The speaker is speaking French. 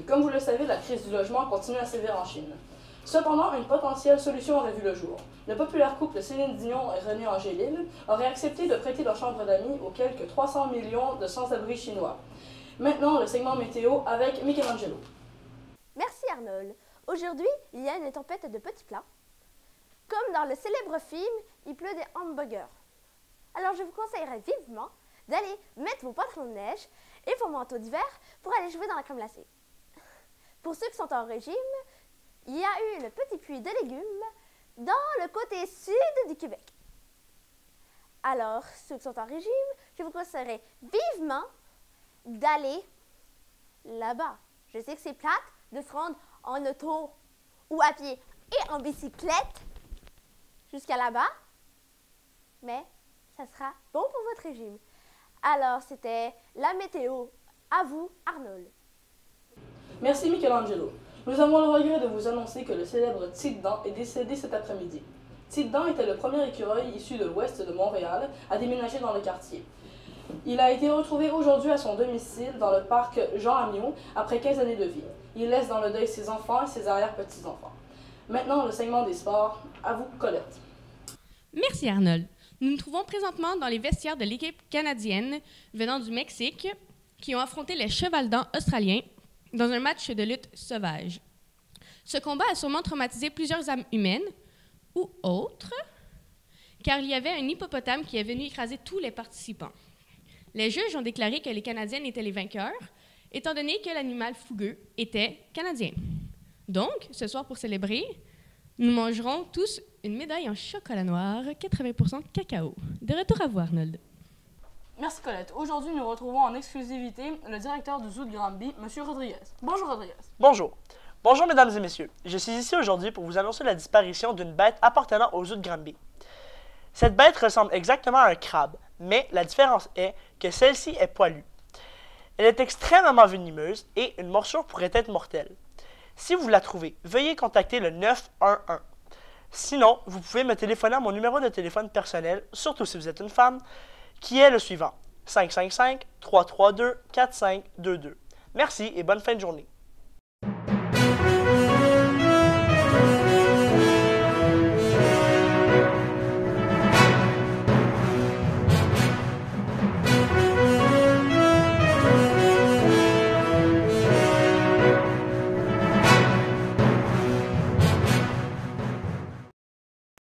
Comme vous le savez, la crise du logement continue à sévir en Chine. Cependant, une potentielle solution aurait vu le jour. Le populaire couple Céline Dion et René Angélil aurait accepté de prêter leur chambre d'amis aux quelques 300 millions de sans-abri chinois. Maintenant, le segment météo avec Michelangelo. Merci Arnold. Aujourd'hui, il y a une tempête de petits plats. Comme dans le célèbre film, il pleut des hamburgers. Alors je vous conseillerais vivement d'aller mettre vos pantalons de neige et vos manteaux d'hiver pour aller jouer dans la crème glacée. Pour ceux qui sont en régime, il y a eu le petit puits de légumes dans le côté sud du Québec. Alors, ceux qui sont en régime, je vous conseillerais vivement d'aller là-bas. Je sais que c'est plate de se rendre en auto ou à pied et en bicyclette jusqu'à là-bas, mais ça sera bon pour votre régime. Alors, c'était la météo. À vous, Arnold. Merci Michelangelo. Nous avons le regret de vous annoncer que le célèbre Tite-Dent est décédé cet après-midi. Tite-Dent était le premier écureuil issu de l'ouest de Montréal à déménager dans le quartier. Il a été retrouvé aujourd'hui à son domicile dans le parc Jean Amiot après 15 années de vie. Il laisse dans le deuil ses enfants et ses arrière-petits-enfants. Maintenant, le segment des sports. À vous, Colette. Merci Arnold. Nous nous trouvons présentement dans les vestiaires de l'équipe canadienne venant du Mexique qui ont affronté les Chevaldans australiens dans un match de lutte sauvage. Ce combat a sûrement traumatisé plusieurs âmes humaines ou autres, car il y avait un hippopotame qui est venu écraser tous les participants. Les juges ont déclaré que les Canadiens étaient les vainqueurs, étant donné que l'animal fougueux était canadien. Donc, ce soir, pour célébrer, nous mangerons tous une médaille en chocolat noir, 80% cacao. De retour à vous, Arnold. Merci Colette. Aujourd'hui, nous retrouvons en exclusivité le directeur du zoo de Granby, M. Rodriguez. Bonjour Rodriguez. Bonjour. Bonjour mesdames et messieurs. Je suis ici aujourd'hui pour vous annoncer la disparition d'une bête appartenant au zoo de Granby. Cette bête ressemble exactement à un crabe, mais la différence est que celle-ci est poilue. Elle est extrêmement venimeuse et une morsure pourrait être mortelle. Si vous la trouvez, veuillez contacter le 911. Sinon, vous pouvez me téléphoner à mon numéro de téléphone personnel, surtout si vous êtes une femme, qui est le suivant, 555-332-4522. Merci et bonne fin de journée.